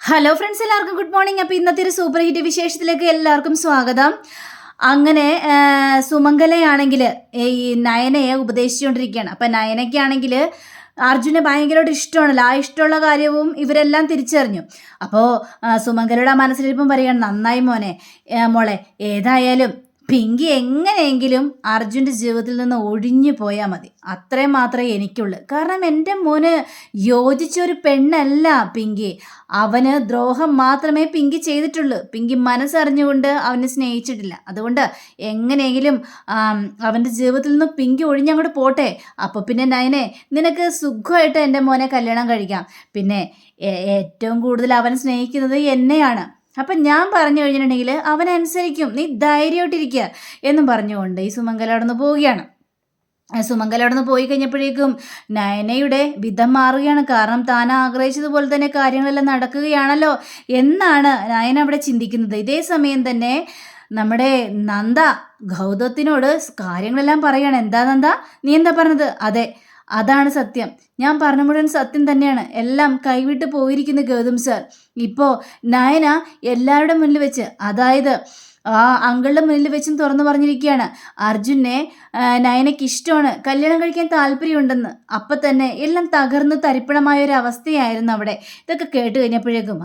Hello friends, എല്ലാവർക്കും good morning. അപ്പോൾ ഇന്നത്തെ ഒരു സൂപ്പർ ഹിറ്റ് വിശേഷത്തിലേക്ക് എല്ലാവർക്കും സ്വാഗതം. അങ്ങനെ സുമംഗലയാണെങ്കിൽ ഈ നയനയെ ഉപദേശിച്ചുകൊണ്ടിരിക്കുകയാണ്. അപ്പം നയനയ്ക്കാണെങ്കിൽ അർജുനെ ഭയങ്കരമായിട്ട് ഇഷ്ടമാണല്ലോ. ആ ഇഷ്ടമുള്ള കാര്യവും ഇവരെല്ലാം തിരിച്ചറിഞ്ഞു. അപ്പോൾ സുമംഗലയുടെ മനസ്സിലിപ്പം പറയുകയാണ്, നന്നായി മോളെ, ഏതായാലും പിങ്കി എങ്ങനെയെങ്കിലും അർജുൻ്റെ ജീവിതത്തിൽ നിന്ന് ഒഴിഞ്ഞു പോയാൽ മതി. അത്രയും മാത്രമേ എനിക്കുള്ളൂ. കാരണം എൻ്റെ മോന് യോജിച്ച ഒരു പെണ്ണല്ല പിങ്കി. അവന് ദ്രോഹം മാത്രമേ പിങ്കി ചെയ്തിട്ടുള്ളൂ. പിങ്കി മനസ്സറിഞ്ഞുകൊണ്ട് അവനെ സ്നേഹിച്ചിട്ടില്ല. അതുകൊണ്ട് എങ്ങനെയെങ്കിലും അവൻ്റെ ജീവിതത്തിൽ നിന്ന് പിങ്കി ഒഴിഞ്ഞങ്ങോട്ട് പോട്ടെ. അപ്പോൾ പിന്നെ നയനെ, നിനക്ക് സുഖമായിട്ട് എൻ്റെ മോനെ കല്യാണം കഴിക്കാം. പിന്നെ ഏറ്റവും കൂടുതൽ അവൻ സ്നേഹിക്കുന്നത് എന്നെയാണ്. അപ്പം ഞാൻ പറഞ്ഞു കഴിഞ്ഞിട്ടുണ്ടെങ്കിൽ അവനനുസരിക്കും. നീ ധൈര്യമായിട്ടിരിക്കുക എന്നും പറഞ്ഞുകൊണ്ട് ഈ സുമംഗല അവിടെ നിന്ന് പോവുകയാണ്. സുമംഗല അവിടെ നിന്ന് പോയി കഴിഞ്ഞപ്പോഴേക്കും നയനയുടെ വിധം മാറുകയാണ്. കാരണം താൻ ആഗ്രഹിച്ചതുപോലെ തന്നെ കാര്യങ്ങളെല്ലാം നടക്കുകയാണല്ലോ എന്നാണ് നയന അവിടെ ചിന്തിക്കുന്നത്. ഇതേ സമയം തന്നെ നമ്മുടെ നന്ദ ഗൗതത്തിനോട് കാര്യങ്ങളെല്ലാം പറയുകയാണ്. എന്താ നന്ദ, നീ എന്താ പറഞ്ഞത്? അതെ, അതാണ് സത്യം. ഞാൻ പറഞ്ഞ മുഴുവൻ സത്യം തന്നെയാണ്. എല്ലാം കൈവിട്ട് പോയിരിക്കുന്നു ഗൗതം സാർ. ഇപ്പോൾ നയന എല്ലാവരുടെ മുന്നിൽ വെച്ച്, അതായത് ആ അങ്കിളുടെ മുന്നിൽ വെച്ചും തുറന്നു പറഞ്ഞിരിക്കുകയാണ്, അർജുനെ നയനയ്ക്ക് ഇഷ്ടമാണ്, കല്യാണം കഴിക്കാൻ താല്പര്യമുണ്ടെന്ന്. അപ്പം തന്നെ എല്ലാം തകർന്ന് തരിപ്പണമായ ഒരു അവസ്ഥയായിരുന്നു അവിടെ. ഇതൊക്കെ കേട്ട് കഴിഞ്ഞപ്പോഴേക്കും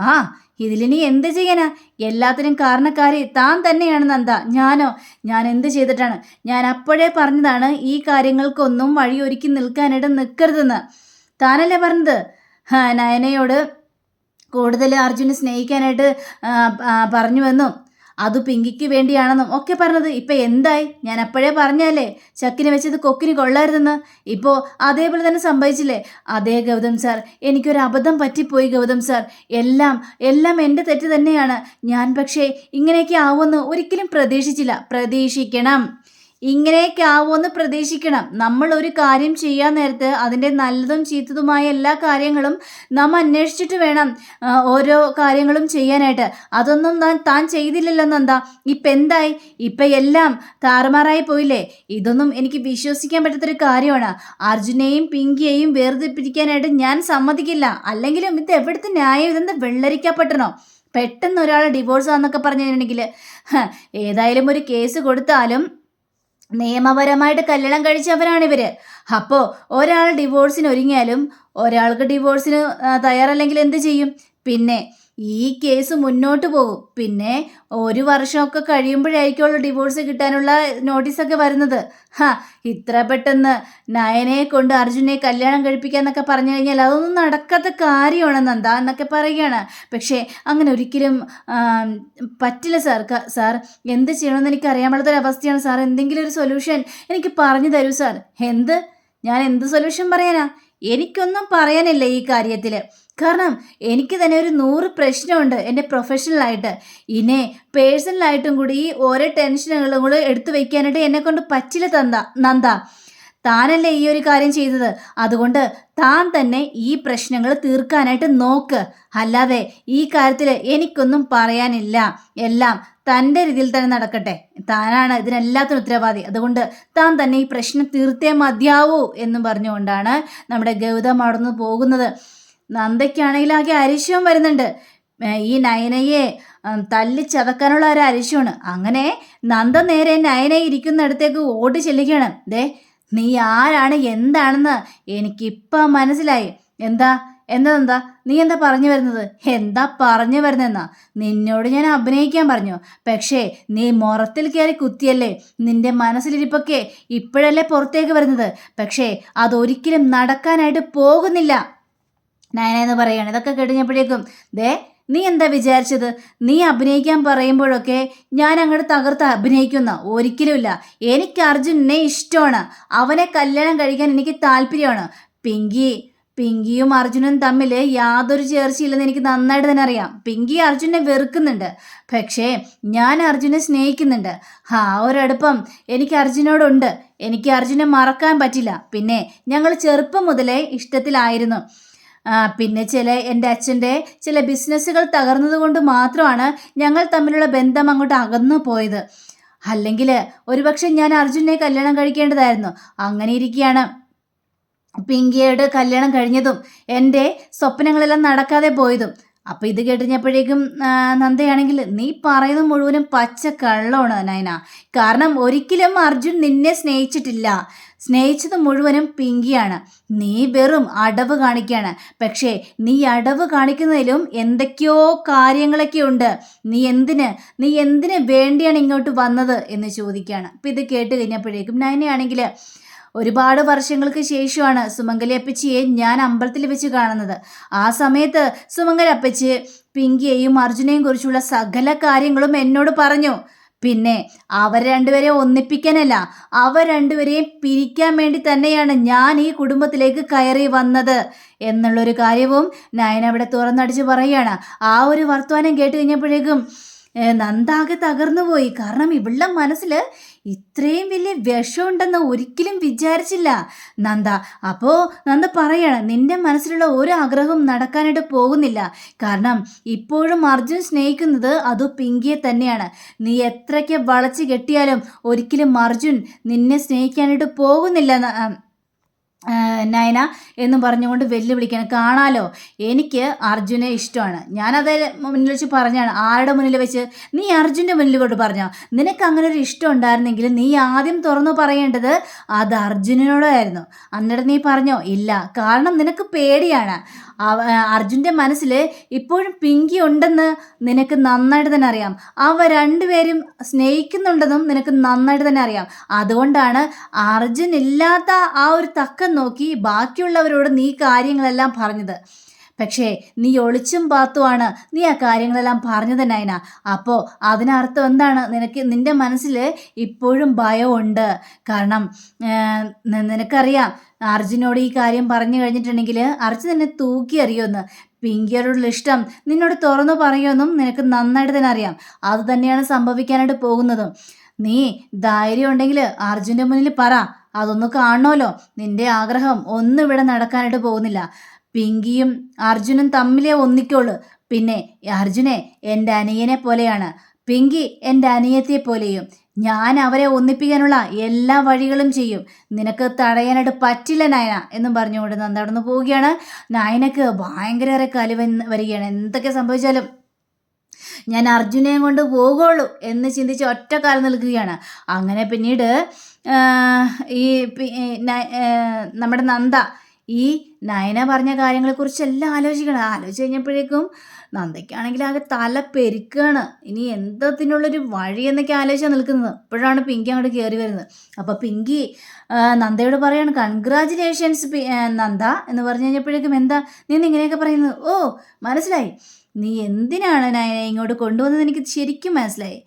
ഇതിലിനി എന്ത് ചെയ്യാനാ? എല്ലാത്തിനും കാരണക്കാരി താൻ തന്നെയാണ് നന്ദ. ഞാൻ എന്ത് ചെയ്തിട്ടാണ്? ഞാൻ അപ്പോഴേ പറഞ്ഞതാണ് ഈ കാര്യങ്ങൾക്കൊന്നും വഴിയൊരുക്കി നിൽക്കാനായിട്ട് നിൽക്കരുതെന്ന്. താനല്ലേ പറഞ്ഞത് നയനയോട് കൂടുതൽ അർജുനെ സ്നേഹിക്കാനായിട്ട് പറഞ്ഞുവെന്നും അത് പിങ്കിക്ക് വേണ്ടിയാണെന്നും ഒക്കെ പറഞ്ഞത്. ഇപ്പം എന്തായി? ഞാൻ അപ്പോഴേ പറഞ്ഞല്ലേ ചക്കിന് വെച്ചത് കൊക്കിന് കൊള്ളരുതെന്ന്. ഇപ്പോൾ അതേപോലെ തന്നെ സംഭവിച്ചില്ലേ? അതേ ഗൗതം സാർ, എനിക്കൊരു അബദ്ധം പറ്റിപ്പോയി ഗൗതം സാർ. എല്ലാം എൻ്റെ തെറ്റ് തന്നെയാണ്. ഞാൻ പക്ഷേ ഇങ്ങനെയൊക്കെ ആവുമെന്ന് ഒരിക്കലും പ്രതീക്ഷിച്ചില്ല. പ്രതീക്ഷിക്കണം, ഇങ്ങനെയൊക്കെ ആവുമെന്ന് പ്രതീക്ഷിക്കണം. നമ്മൾ ഒരു കാര്യം ചെയ്യാൻ നേരത്ത് അതിൻ്റെ നല്ലതും ചീത്തതുമായ എല്ലാ കാര്യങ്ങളും നാം അന്വേഷിച്ചിട്ട് വേണം ഓരോ കാര്യങ്ങളും ചെയ്യാനായിട്ട്. അതൊന്നും താൻ ചെയ്തില്ലല്ലോ നന്ദ. ഇപ്പം എന്തായി? ഇപ്പം എല്ലാം താറുമാറായി പോയില്ലേ? ഇതൊന്നും എനിക്ക് വിശ്വസിക്കാൻ പറ്റാത്തൊരു കാര്യമാണ്. അർജുനെയും പിങ്കിയെയും വേർതിരിപ്പിക്കാനായിട്ട് ഞാൻ സമ്മതിക്കില്ല. അല്ലെങ്കിലും ഇത് എവിടുത്തെ ന്യായം? ഇതെന്താ വെള്ളരിക്കപ്പെട്ടണോ? പെട്ടെന്ന് ഒരാൾ ഡിവോഴ്സ് ആണെന്നൊക്കെ പറഞ്ഞു കഴിഞ്ഞിട്ടുണ്ടെങ്കിൽ ഏതായാലും ഒരു കേസ് കൊടുത്താലും നിയമപരമായിട്ട് കല്യാണം കഴിച്ചവരാണിവർ. അപ്പോൾ ഒരാൾ ഡിവോഴ്സിന് ഒരുങ്ങിയാലും ഒരാൾക്ക് ഡിവോഴ്സിന് തയ്യാറല്ലെങ്കിൽ എന്ത് ചെയ്യും? പിന്നെ ഈ കേസ് മുന്നോട്ട് പോകും. പിന്നെ ഒരു വർഷമൊക്കെ കഴിയുമ്പോഴായിരിക്കുമല്ലോ ഡിവോഴ്സ് കിട്ടാനുള്ള നോട്ടീസൊക്കെ വരുന്നത്. ഇത്ര പെട്ടെന്ന് നയനയെ കൊണ്ട് അർജുനെ കല്യാണം കഴിപ്പിക്കാന്നൊക്കെ പറഞ്ഞു കഴിഞ്ഞാൽ അതൊന്നും നടക്കാത്ത കാര്യമാണ് നന്ദ എന്നൊക്കെ പറയുകയാണ്. പക്ഷേ അങ്ങനെ ഒരിക്കലും പറ്റില്ല സാർ. എന്ത് ചെയ്യണമെന്ന് എനിക്ക് അറിയാൻ പാടാത്തൊരവസ്ഥയാണ് സാർ. എന്തെങ്കിലും ഒരു സൊല്യൂഷൻ എനിക്ക് പറഞ്ഞു തരൂ സാർ. ഞാൻ എന്ത് സൊല്യൂഷൻ പറയാനാ? എനിക്കൊന്നും പറയാനില്ല ഈ കാര്യത്തിൽ. കാരണം എനിക്ക് തന്നെ ഒരു 100 പ്രശ്നമുണ്ട് എൻ്റെ പ്രൊഫഷണലായിട്ട്. ഇനി പേഴ്സണലായിട്ടും കൂടി ഈ ഓരോ ടെൻഷനുകളും കൂടി എടുത്തു വയ്ക്കാനായിട്ട് എന്നെക്കൊണ്ട് പറ്റില്ല നന്ദ. താനല്ലേ ഈ ഒരു കാര്യം ചെയ്തത്. അതുകൊണ്ട് താൻ തന്നെ ഈ പ്രശ്നങ്ങൾ തീർക്കാനായിട്ട് നോക്ക്. അല്ലാതെ ഈ കാര്യത്തിൽ എനിക്കൊന്നും പറയാനില്ല. എല്ലാം തൻ്റെ രീതിയിൽ തന്നെ നടക്കട്ടെ. താനാണ് ഇതിനെല്ലാത്തിനും ഉത്തരവാദി. അതുകൊണ്ട് താൻ തന്നെ ഈ പ്രശ്നം തീർത്തേ മതിയാവൂ എന്നും പറഞ്ഞുകൊണ്ടാണ് നമ്മുടെ ഗൗതം അവിടെ നിന്ന് പോകുന്നത്. നന്ദയ്ക്കാണെങ്കിൽ ആകെ അരിശവും വരുന്നുണ്ട്. ഈ നയനയെ തല്ലി ചതക്കാനുള്ള ഒരു അരിശമാണ്. അങ്ങനെ നന്ദ നേരെ നയന ഇരിക്കുന്നിടത്തേക്ക് ഓടി ചെല്ലുകയാണ്. നീ ആരാണ് എന്താണെന്ന് എനിക്കിപ്പം മനസ്സിലായി. എന്താ നീ എന്താ പറഞ്ഞു വരുന്നത്? എന്താ പറഞ്ഞു വരുന്നെന്നാ? നിന്നോട് ഞാൻ അഭിനയിക്കാൻ പറഞ്ഞു. പക്ഷേ നീ മുറത്തിൽ കയറി കുത്തിയല്ലേ. നിന്റെ മനസ്സിലിരിപ്പൊക്കെ ഇപ്പോഴല്ലേ പുറത്തേക്ക് വരുന്നത്. പക്ഷേ അതൊരിക്കലും നടക്കാനായിട്ട് പോകുന്നില്ല നയന എന്ന് പറയുകയാണ്. ഇതൊക്കെ കഴിഞ്ഞപ്പോഴേക്കും നീ എന്താ വിചാരിച്ചത്? നീ അഭിനയിക്കാൻ പറയുമ്പോഴൊക്കെ ഞാൻ അങ്ങോട്ട് തകർത്ത് അഭിനയിക്കുന്ന? ഒരിക്കലുമില്ല. എനിക്ക് അർജുനെ ഇഷ്ടമാണ്. അവനെ കല്യാണം കഴിക്കാൻ എനിക്ക് താല്പര്യമാണ്. പിങ്കിയും അർജുനും തമ്മിൽ യാതൊരു ചേർച്ചയില്ലെന്ന് എനിക്ക് നന്നായിട്ട് തന്നെ അറിയാം. പിങ്കി അർജുനെ വെറുക്കുന്നുണ്ട്. പക്ഷേ ഞാൻ അർജുനെ സ്നേഹിക്കുന്നുണ്ട്. ഒരടുപ്പം എനിക്ക് അർജുനോടുണ്ട്. എനിക്ക് അർജുനെ മറക്കാൻ പറ്റില്ല. പിന്നെ ഞങ്ങൾ ചെറുപ്പം മുതലേ ഇഷ്ടത്തിലായിരുന്നു. പിന്നെ എൻ്റെ അച്ഛൻ്റെ ചില ബിസിനസ്സുകൾ തകർന്നതുകൊണ്ട് മാത്രമാണ് ഞങ്ങൾ തമ്മിലുള്ള ബന്ധം അങ്ങോട്ട് അകന്നു പോയത്. അല്ലെങ്കിൽ ഒരുപക്ഷെ ഞാൻ അർജുനെ കല്യാണം കഴിക്കേണ്ടതായിരുന്നു. അങ്ങനെ ഇരിക്കുകയാണ് പിങ്കിയുടെ കല്യാണം കഴിഞ്ഞതും എൻ്റെ സ്വപ്നങ്ങളെല്ലാം നടക്കാതെ പോയതും. അപ്പോൾ ഇത് കേട്ടുകഴിഞ്ഞപ്പോഴേക്കും നന്ദയാണെങ്കിൽ നീ പറയുന്നത് മുഴുവനും പച്ച കള്ളമാണ് നയന. കാരണം ഒരിക്കലും അർജുൻ നിന്നെ സ്നേഹിച്ചിട്ടില്ല. സ്നേഹിച്ചത് മുഴുവനും പിങ്കിയാണ്. നീ വെറും അടവ് കാണിക്കുകയാണ്. പക്ഷേ നീ അടവ് കാണിക്കുന്നതിലും എന്തൊക്കെയോ കാര്യങ്ങളൊക്കെ ഉണ്ട്. നീ എന്തിന് വേണ്ടിയാണ് ഇങ്ങോട്ട് വന്നത് എന്ന് ചോദിക്കുകയാണ്. അപ്പം ഇത് കേട്ട് കഴിഞ്ഞപ്പോഴേക്കും നയനയാണെങ്കിൽ ഒരുപാട് വർഷങ്ങൾക്ക് ശേഷമാണ് സുമംഗലി അപ്പച്ചിയെ ഞാൻ അമ്പലത്തിൽ വെച്ച് കാണുന്നത്. ആ സമയത്ത് സുമംഗലി അപ്പച്ചി പിങ്കിയെയും അർജുനെയും കുറിച്ചുള്ള സകല കാര്യങ്ങളും എന്നോട് പറഞ്ഞു. പിന്നെ അവർ രണ്ടുപേരെ ഒന്നിപ്പിക്കാനല്ല, അവർ രണ്ടുപേരെയും പിരിക്കാൻ വേണ്ടി തന്നെയാണ് ഞാൻ ഈ കുടുംബത്തിലേക്ക് കയറി വന്നത് എന്നുള്ളൊരു കാര്യവും നയന അവിടെ തുറന്നടിച്ച് പറയുകയാണ്. ആ ഒരു വർത്തമാനം കേട്ട് കഴിഞ്ഞപ്പോഴേക്കും നന്ദാകെ തകർന്നു പോയി. കാരണം ഇവളുടെ മനസ്സിൽ ഇത്രയും വലിയ വിഷമുണ്ടെന്ന് ഒരിക്കലും വിചാരിച്ചില്ല നന്ദ. അപ്പോൾ നന്ദ പറയാണ്, നിന്റെ മനസ്സിലുള്ള ഒരു ആഗ്രഹവും നടക്കാനായിട്ട് പോകുന്നില്ല. കാരണം ഇപ്പോഴും അർജുൻ സ്നേഹിക്കുന്നത് അത് പിങ്കിയെ തന്നെയാണ്. നീ എത്രയ്ക്ക് വളച്ച് കെട്ടിയാലും ഒരിക്കലും അർജുൻ നിന്നെ സ്നേഹിക്കാനായിട്ട് പോകുന്നില്ല നയന എന്നും പറഞ്ഞുകൊണ്ട് വെല്ലുവിളിക്കണം. കാണാലോ, എനിക്ക് അർജുനെ ഇഷ്ടമാണ്. ഞാനത് മുന്നിൽ വെച്ച് പറഞ്ഞാണ്. ആരുടെ മുന്നിൽ വെച്ച്? നീ അർജുൻ്റെ മുന്നിൽ കൊണ്ട് പറഞ്ഞോ. നിനക്ക് അങ്ങനെ ഒരു ഇഷ്ടം ഉണ്ടായിരുന്നെങ്കിൽ നീ ആദ്യം തുറന്നു പറയേണ്ടത് അത് അർജുനനോടായിരുന്നു. എന്നിട്ട് നീ പറഞ്ഞോ? ഇല്ല. കാരണം നിനക്ക് പേടിയാണ്. അർജുൻ്റെ മനസ്സിൽ ഇപ്പോഴും പിങ്കി ഉണ്ടെന്ന് നിനക്ക് നന്നായിട്ട് തന്നെ അറിയാം. അവ രണ്ടുപേരും സ്നേഹിക്കുന്നുണ്ടെന്നും നിനക്ക് നന്നായിട്ട് തന്നെ അറിയാം. അതുകൊണ്ടാണ് അർജുൻ ഇല്ലാത്ത ആ ഒരു തക്കം നോക്കി ബാക്കിയുള്ളവരോട് നീ കാര്യങ്ങളെല്ലാം പറഞ്ഞത്. പക്ഷേ നീ ഒളിച്ചും പാത്തുമാണ് നീ ആ കാര്യങ്ങളെല്ലാം പറഞ്ഞത് നയന. അപ്പോൾ അതിനർത്ഥം എന്താണ്? നിന്റെ മനസ്സിൽ ഇപ്പോഴും ഭയമുണ്ട്. കാരണം നിനക്കറിയാം അർജുനോട് ഈ കാര്യം പറഞ്ഞു കഴിഞ്ഞിട്ടുണ്ടെങ്കിൽ അർജുൻ നിന്നെ തൂക്കി അറിയുമെന്ന്. പിങ്കിയോടുള്ള ഇഷ്ടം നിന്നോട് തുറന്നു പറയുമെന്നും നിനക്ക് നന്നായിട്ട് തന്നെ അറിയാം. അത് തന്നെയാണ് സംഭവിക്കാനായിട്ട് പോകുന്നതും. നീ ധൈര്യം ഉണ്ടെങ്കിൽ അർജുൻ്റെ മുന്നിൽ പറ. അതൊന്ന് കാണണമല്ലോ. നിന്റെ ആഗ്രഹം ഒന്നും ഇവിടെ നടക്കാനായിട്ട് പോകുന്നില്ല. പിങ്കിയും അർജുനും തമ്മിലേ ഒന്നിക്കുള്ളൂ. പിന്നെ അർജുനെ എൻ്റെ അനിയനെ പോലെയാണ്, പിങ്കി എൻ്റെ അനിയത്തെ പോലെയും. ഞാൻ അവരെ ഒന്നിപ്പിക്കാനുള്ള എല്ലാ വഴികളും ചെയ്യും. നിനക്ക് തടയാനായിട്ട് പറ്റില്ല നയന എന്നും പറഞ്ഞുകൊണ്ട് നന്ദ പോവുകയാണ്. നയനക്ക് ഭയങ്കര കലി വരികയാണ്. എന്തൊക്കെ സംഭവിച്ചാലും ഞാൻ അർജുനെയും കൊണ്ട് പോകുള്ളൂ എന്ന് ചിന്തിച്ച് ഒറ്റക്കാലം നിൽക്കുകയാണ്. അങ്ങനെ പിന്നീട് ഈ നമ്മുടെ നന്ദ ഈ നയന പറഞ്ഞ കാര്യങ്ങളെക്കുറിച്ചെല്ലാം ആലോചിച്ച് കഴിഞ്ഞപ്പോഴേക്കും നന്ദയ്ക്കാണെങ്കിൽ ആകെ തല പെരുക്കുകയാണ്. ഇനി എന്തത്തിനുള്ളൊരു വഴി എന്നൊക്കെ ആലോചിച്ചാണ് നിൽക്കുന്നത്. അപ്പോഴാണ് പിങ്കി അങ്ങോട്ട് കയറി വരുന്നത്. അപ്പോൾ പിങ്കി നന്ദയോട് പറയാണ്, കൺഗ്രാജുലേഷൻസ് നന്ദ എന്ന് പറഞ്ഞു കഴിഞ്ഞപ്പോഴേക്കും എന്താ നീ ഇങ്ങനെയൊക്കെ പറയുന്നത്? ഓ, മനസ്സിലായി. നീ എന്തിനാണ് നയനെ ഇങ്ങോട്ട് കൊണ്ടുവന്നത് എനിക്ക് ശരിക്കും മനസ്സിലായി.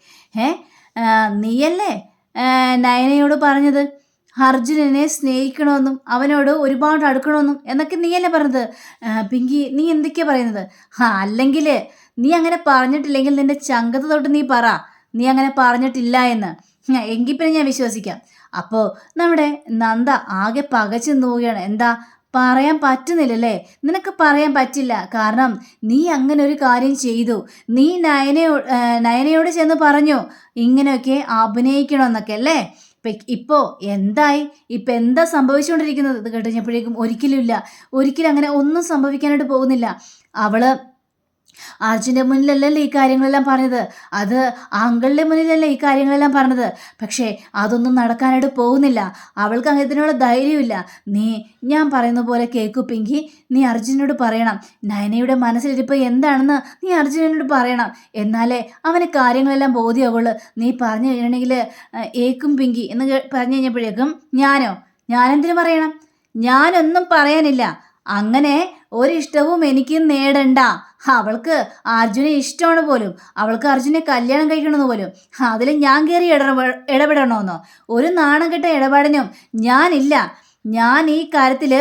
നീയല്ലേ നയനയോട് പറഞ്ഞത് അർജുനനെ സ്നേഹിക്കണമെന്നും അവനോട് ഒരുപാട് അടുക്കണമെന്നും എന്നൊക്കെ നീയല്ലേ പറഞ്ഞത്? പിങ്കി, നീ എന്തൊക്കെയാണ് പറയുന്നത്? അല്ലെങ്കിൽ നീ അങ്ങനെ പറഞ്ഞിട്ടില്ലെങ്കിൽ നിന്റെ ചങ്കത്ത് തൊട്ട് നീ പറ നീ അങ്ങനെ പറഞ്ഞിട്ടില്ല എന്ന്. എങ്കിൽ പിന്നെ ഞാൻ വിശ്വസിക്കാം. അപ്പോൾ നമ്മുടെ നന്ദ ആകെ പകച്ചു നോവുകയാണ്. എന്താ പറയാൻ പറ്റുന്നില്ലല്ലേ? നിനക്ക് പറയാൻ പറ്റില്ല. കാരണം നീ അങ്ങനെ ഒരു കാര്യം ചെയ്തു. നീ നയനയോട് ചെന്ന് പറഞ്ഞു ഇങ്ങനെയൊക്കെ അഭിനയിക്കണമെന്നൊക്കെ അല്ലേ? ഇപ്പോൾ എന്തായി? ഇപ്പം എന്താ സംഭവിച്ചുകൊണ്ടിരിക്കുന്നത്? ഇത് കേട്ടുകഴിഞ്ഞപ്പോഴേക്കും ഒരിക്കലും അങ്ങനെ ഒന്നും സംഭവിക്കാനായിട്ട് പോകുന്നില്ല. അവള് അർജുൻ്റെ മുന്നിലല്ലല്ലോ ഈ കാര്യങ്ങളെല്ലാം പറഞ്ഞത്, അത് അങ്കിളിൻ്റെ മുന്നിലല്ലേ ഈ കാര്യങ്ങളെല്ലാം പറഞ്ഞത്. പക്ഷേ അതൊന്നും നടക്കാനായിട്ട് പോകുന്നില്ല. അവൾക്ക് അങ്ങനത്തിനുള്ള ധൈര്യമില്ല. ഞാൻ പറയുന്ന പോലെ കേൾക്കൂ പിങ്കി. നീ അർജുനോട് പറയണം. നയനയുടെ മനസ്സിലിരിപ്പോൾ എന്താണെന്ന് നീ അർജുനനോട് പറയണം. എന്നാലേ അവന് കാര്യങ്ങളെല്ലാം ബോധ്യമാവുള്ളൂ. നീ പറഞ്ഞു കഴിഞ്ഞിട്ടുണ്ടെങ്കിൽ ഏക്കും പിങ്കി എന്ന് പറഞ്ഞു കഴിഞ്ഞപ്പോഴേക്കും ഞാനെന്തിനു പറയണം? ഞാനൊന്നും പറയാനില്ല. അങ്ങനെ ഒരിഷ്ടവും എനിക്ക് നേടണ്ട. അവൾക്ക് അർജുനെ ഇഷ്ടമാണ് പോലും. അവൾക്ക് അർജുനെ കല്യാണം കഴിക്കണമെന്ന് പോലും. അതിൽ ഞാൻ കയറി ഇടപെടണമെന്നോ? ഒരു നാണം കെട്ട ഇടപാടിനും ഞാനില്ല. ഞാൻ ഈ കാര്യത്തിൽ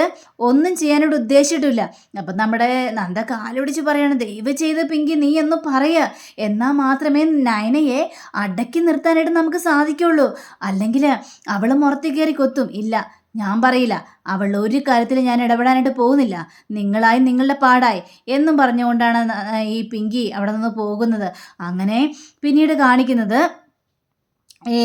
ഒന്നും ചെയ്യാനോട് ഉദ്ദേശിച്ചിട്ടില്ല. അപ്പം നമ്മുടെ നന്ദ കാലുപിടിച്ച് പറയാണ്, ദയവ് ചെയ്ത് പിങ്കി നീ ഒന്ന് പറയുക. എന്നാൽ മാത്രമേ നയനയെ അടക്കി നിർത്താനായിട്ട് നമുക്ക് സാധിക്കുള്ളൂ. അല്ലെങ്കിൽ അവൾ മുറത്തി കയറി കൊത്തും. ഇല്ല, ഞാൻ പറയില്ല. അവൾ ഒരു കാര്യത്തിൽ ഞാൻ ഇടപെടാനായിട്ട് പോകുന്നില്ല. നിങ്ങളായി നിങ്ങളുടെ പാടായി എന്നും പറഞ്ഞുകൊണ്ടാണ് ഈ പിങ്കി അവിടെ നിന്ന് പോകുന്നത്. അങ്ങനെ പിന്നീട് കാണിക്കുന്നത് ഈ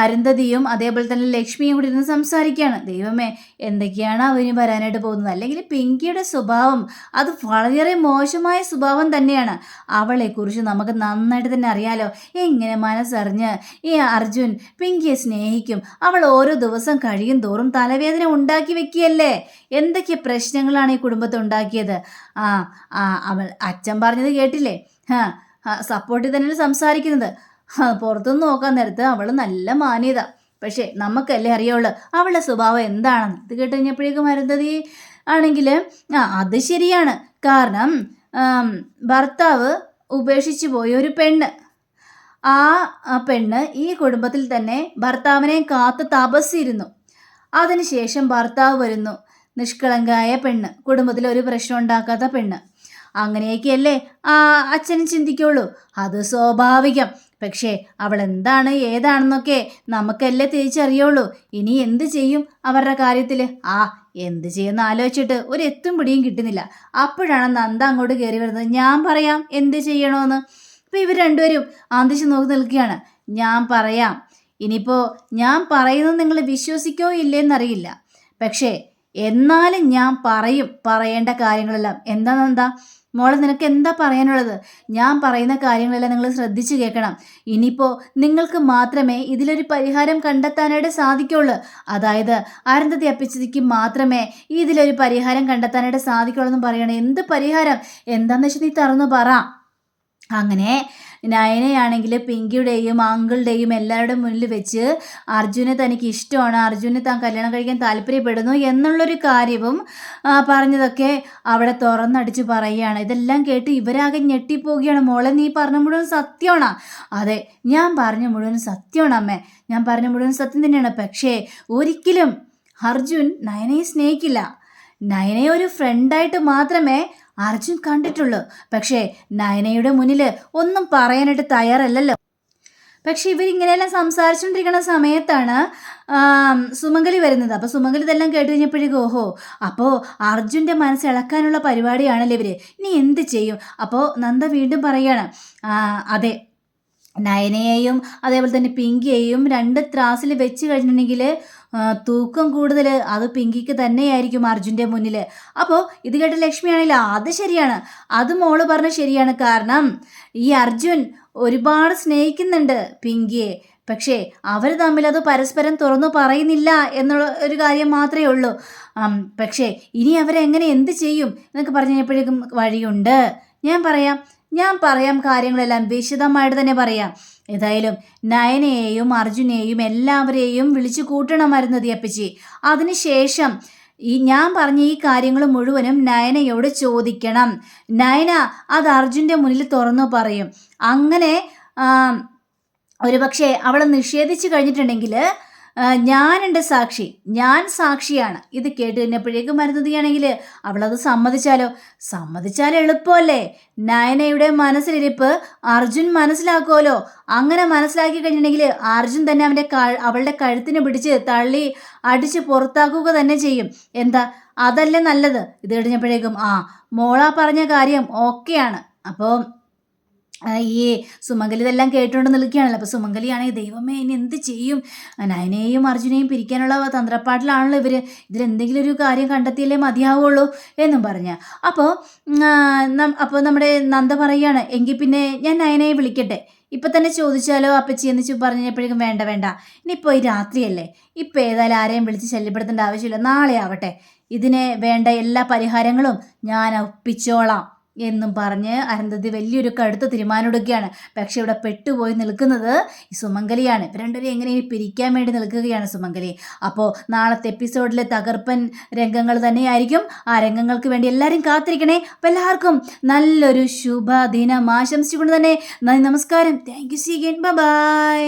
അരുന്ധതിയും അതേപോലെ തന്നെ ലക്ഷ്മിയും കൂടി ഇരുന്ന് സംസാരിക്കുകയാണ്. ദൈവമേ, എന്തൊക്കെയാണ് അവന് വരാനായിട്ട് പോകുന്നത്. അല്ലെങ്കിൽ പിങ്കിയുടെ സ്വഭാവം അത് വളരെ മോശമായ സ്വഭാവം തന്നെയാണ്. അവളെക്കുറിച്ച് നമുക്ക് നന്നായിട്ട് തന്നെ അറിയാലോ. എങ്ങനെ മനസ്സറിഞ്ഞ് ഈ അർജുൻ പിങ്കിയെ സ്നേഹിക്കും. അവൾ ഓരോ ദിവസം കഴിയും തോറും തലവേദന ഉണ്ടാക്കി വെക്കുകയല്ലേ. എന്തൊക്കെ പ്രശ്നങ്ങളാണ് ഈ കുടുംബത്തെ ഉണ്ടാക്കിയത്. അവൾ അച്ഛൻ പറഞ്ഞത് കേട്ടില്ലേ. സപ്പോർട്ടിൽ തന്നെയാണ് സംസാരിക്കുന്നത്. പുറത്തുനിന്ന് നോക്കാൻ നേരത്ത് അവൾ നല്ല മാന്യത. പക്ഷേ നമുക്കല്ലേ അറിയുള്ളൂ അവളുടെ സ്വഭാവം എന്താണെന്ന്. ഇത് കേട്ട് കഴിഞ്ഞപ്പോഴേക്കും അരുന്ധതി ആണെങ്കിൽ അത് ശരിയാണ്. കാരണം ഭർത്താവ് ഉപേക്ഷിച്ചു പോയ ഒരു പെണ്ണ്, ആ പെണ്ണ് ഈ കുടുംബത്തിൽ തന്നെ ഭർത്താവിനെ കാത്ത് തപസ്സിരുന്നു. അതിനുശേഷം ഭർത്താവ് വരുന്നു, നിഷ്കളങ്കായ പെണ്ണ്, കുടുംബത്തിൽ ഒരു പ്രശ്നം ഉണ്ടാക്കാത്ത പെണ്ണ്. അങ്ങനെയൊക്കെയല്ലേ അച്ഛനും ചിന്തിക്കുള്ളൂ. അത് സ്വാഭാവികം. പക്ഷേ അവൾ എന്താണ് ഏതാണെന്നൊക്കെ നമുക്കല്ലേ തിരിച്ചറിയുള്ളൂ. ഇനി എന്ത് ചെയ്യും അവരുടെ കാര്യത്തിൽ? എന്ത് ചെയ്യുമെന്ന് ആലോചിച്ചിട്ട് ഒരു എത്തും പിടിയും കിട്ടുന്നില്ല. അപ്പോഴാണ് നന്ദ അങ്ങോട്ട് കയറി വരുന്നത്. ഞാൻ പറയാം എന്ത് ചെയ്യണമെന്ന്. അപ്പോൾ ഇവർ രണ്ടുപേരും ആന്തിച്ച് നോക്കി നിൽക്കുകയാണ്. ഞാൻ പറയാം. ഇനിയിപ്പോൾ ഞാൻ പറയുന്നത് നിങ്ങൾ വിശ്വസിക്കോ ഇല്ലേന്നറിയില്ല. പക്ഷേ എന്നാലും ഞാൻ പറയും പറയേണ്ട കാര്യങ്ങളെല്ലാം. എന്താ മോളെ, നിനക്ക് എന്താ പറയാനുള്ളത്? ഞാൻ പറയുന്ന കാര്യങ്ങളെല്ലാം നിങ്ങൾ ശ്രദ്ധിച്ച് കേൾക്കണം. ഇനിയിപ്പോൾ നിങ്ങൾക്ക് മാത്രമേ ഇതിലൊരു പരിഹാരം കണ്ടെത്താനായിട്ട് സാധിക്കുള്ളൂ. അതായത് അരുന്ധതി അപ്പച്ചിക്ക് മാത്രമേ ഇതിലൊരു പരിഹാരം കണ്ടെത്താനായിട്ട് സാധിക്കുള്ളൂ എന്ന് പറയണം. എന്ത് പരിഹാരം? എന്താണെന്ന് വെച്ചാൽ നീ തുറന്നു പറ. അങ്ങനെ നയനയാണെങ്കിൽ പിങ്കിയുടെയും അങ്കിളുടെയും എല്ലാവരുടെയും മുന്നിൽ വെച്ച് അർജുനെ തനിക്ക് ഇഷ്ടമാണ്, അർജുനെ താൻ കല്യാണം കഴിക്കാൻ താല്പര്യപ്പെടുന്നു എന്നുള്ളൊരു കാര്യവും പറഞ്ഞതൊക്കെ അവിടെ തുറന്നടിച്ച് പറയുകയാണ്. ഇതെല്ലാം കേട്ട് ഇവരാകെ ഞെട്ടിപ്പോവുകയാണ്. മോളെ, നീ പറഞ്ഞ മുഴുവൻ സത്യമാണോ? അതെ, ഞാൻ പറഞ്ഞ മുഴുവൻ സത്യമാണ് അമ്മേ, ഞാൻ പറഞ്ഞ മുഴുവൻ സത്യം തന്നെയാണ്. പക്ഷേ ഒരിക്കലും അർജുൻ നയനയെ സ്നേഹിക്കില്ല. നയനയെ ഒരു ഫ്രണ്ടായിട്ട് മാത്രമേ അർജുൻ കണ്ടിട്ടുള്ളൂ. പക്ഷേ നയനയുടെ മുന്നിൽ ഒന്നും പറയാനായിട്ട് തയ്യാറല്ലല്ലോ. പക്ഷെ ഇവരിങ്ങനെയെല്ലാം സംസാരിച്ചുകൊണ്ടിരിക്കുന്ന സമയത്താണ് സുമംഗലി വരുന്നത്. അപ്പോൾ സുമംഗലി ഇതെല്ലാം കേട്ട് കഴിഞ്ഞപ്പോഴേക്കും ഓഹോ, അപ്പോൾ അർജുൻ്റെ മനസ്സ് ഇളക്കാനുള്ള പരിപാടിയാണല്ലോ ഇവർ. ഇനി എന്ത് ചെയ്യും? അപ്പോൾ നന്ദ വീണ്ടും പറയുകയാണ്, അതെ, നയനയെയും അതേപോലെ തന്നെ പിങ്കിയെയും 2 ത്രാസിൽ വെച്ച് കഴിഞ്ഞിട്ടുണ്ടെങ്കിൽ തൂക്കം കൂടുതൽ അത് പിങ്കിക്ക് തന്നെയായിരിക്കും അർജുൻ്റെ മുന്നിൽ. അപ്പോൾ ഇത് കേട്ട ലക്ഷ്മിയാണെങ്കിൽ അത് ശരിയാണ്, അത് മോള് പറഞ്ഞ ശരിയാണ്. കാരണം ഈ അർജുൻ ഒരുപാട് സ്നേഹിക്കുന്നുണ്ട് പിങ്കിയെ. പക്ഷേ അവർ തമ്മിൽ അത് പരസ്പരം തുറന്നു പറയുന്നില്ല എന്നുള്ള ഒരു കാര്യം മാത്രമേ ഉള്ളൂ. പക്ഷേ ഇനി അവരെങ്ങനെ എന്ത് ചെയ്യും എന്നൊക്കെ പറഞ്ഞു കഴിഞ്ഞപ്പോഴേക്കും വഴിയുണ്ട്. ഞാൻ പറയാം കാര്യങ്ങളെല്ലാം വിശദമായിട്ട് തന്നെ പറയാം. ഏതായാലും നയനയെയും അർജുനെയും എല്ലാവരെയും വിളിച്ചു കൂട്ടണം അരുന്ധതി അപ്പച്ചി. അതിനുശേഷം ഞാൻ പറഞ്ഞ ഈ കാര്യങ്ങൾ മുഴുവനും നയനയോട് ചോദിക്കണം. നയന അത് അർജുൻ്റെ മുന്നിൽ തുറന്നു പറയും. അങ്ങനെ ഒരുപക്ഷെ അവൾ നിഷേധിച്ചു കഴിഞ്ഞിട്ടുണ്ടെങ്കിൽ ഞാനുണ്ട് സാക്ഷി, ഞാൻ സാക്ഷിയാണ്. ഇത് കേട്ട് കഴിഞ്ഞപ്പോഴേക്കും അരുന്ധതിയാണെങ്കിൽ അവളത് സമ്മതിച്ചാൽ എളുപ്പമല്ലേ. നയനയുടെ മനസ്സിലിരിപ്പ് അർജുൻ മനസ്സിലാക്കുമല്ലോ. അങ്ങനെ മനസ്സിലാക്കി കഴിഞ്ഞിട്ടുണ്ടെങ്കിൽ അർജുൻ തന്നെ അവളുടെ കഴുത്തിന് പിടിച്ച് തള്ളി അടിച്ച് പുറത്താക്കുക തന്നെ ചെയ്യും. എന്താ, അതല്ലേ നല്ലത്? ഇത് കഴിഞ്ഞപ്പോഴേക്കും മോളാ പറഞ്ഞ കാര്യം ഓക്കെയാണ്. അപ്പോൾ ഈ സുമംഗലി ഇതെല്ലാം കേട്ടുകൊണ്ട് നിൽക്കുകയാണല്ലോ. അപ്പോൾ സുമംഗലിയാണെങ്കിൽ ദൈവമേ ഇനി എന്ത് ചെയ്യും? നയനയെയും അർജുനെയും പിരിക്കാനുള്ള തന്ത്രപ്പാട്ടിലാണല്ലോ ഇവർ. ഇതിലെന്തെങ്കിലും ഒരു കാര്യം കണ്ടെത്തിയല്ലേ മതിയാവുള്ളൂ എന്നും പറഞ്ഞ് അപ്പോൾ നമ്മുടെ നന്ദ പറയുകയാണ്, എങ്കിൽ പിന്നെ ഞാൻ നയനയെ വിളിക്കട്ടെ, ഇപ്പം തന്നെ ചോദിച്ചാലോ അപ്പച്ചി എന്ന് പറഞ്ഞപ്പോഴേക്കും വേണ്ട, ഇനിയിപ്പോൾ ഈ രാത്രിയല്ലേ, ഇപ്പം ഏതായാലും ആരെയും വിളിച്ച് ശല്യപ്പെടുത്തേണ്ട ആവശ്യമില്ല, നാളെ ആവട്ടെ, ഇതിന് വേണ്ട എല്ലാ പരിഹാരങ്ങളും ഞാൻ ഒപ്പിച്ചോളാം എന്നും പറഞ്ഞ് അരുന്ധതി വലിയൊരു കടുത്ത തീരുമാനമെടുക്കുകയാണ്. പക്ഷെ ഇവിടെ പെട്ടുപോയി നിൽക്കുന്നത് ഈ സുമംഗലിയാണ്. ഇവർ രണ്ടുപേരും എങ്ങനെ പിരിക്കാൻ വേണ്ടി നിൽക്കുകയാണ് സുമംഗലി. അപ്പോൾ നാളത്തെ എപ്പിസോഡിലെ തകർപ്പൻ രംഗങ്ങൾ തന്നെയായിരിക്കും. ആ രംഗങ്ങൾക്ക് വേണ്ടി എല്ലാവരും കാത്തിരിക്കണേ. അപ്പോൾ എല്ലാവർക്കും നല്ലൊരു ശുഭദിനം ആശംസിച്ചുകൊണ്ട് തന്നെ നന്ദി, നമസ്കാരം, thank you, see again, by.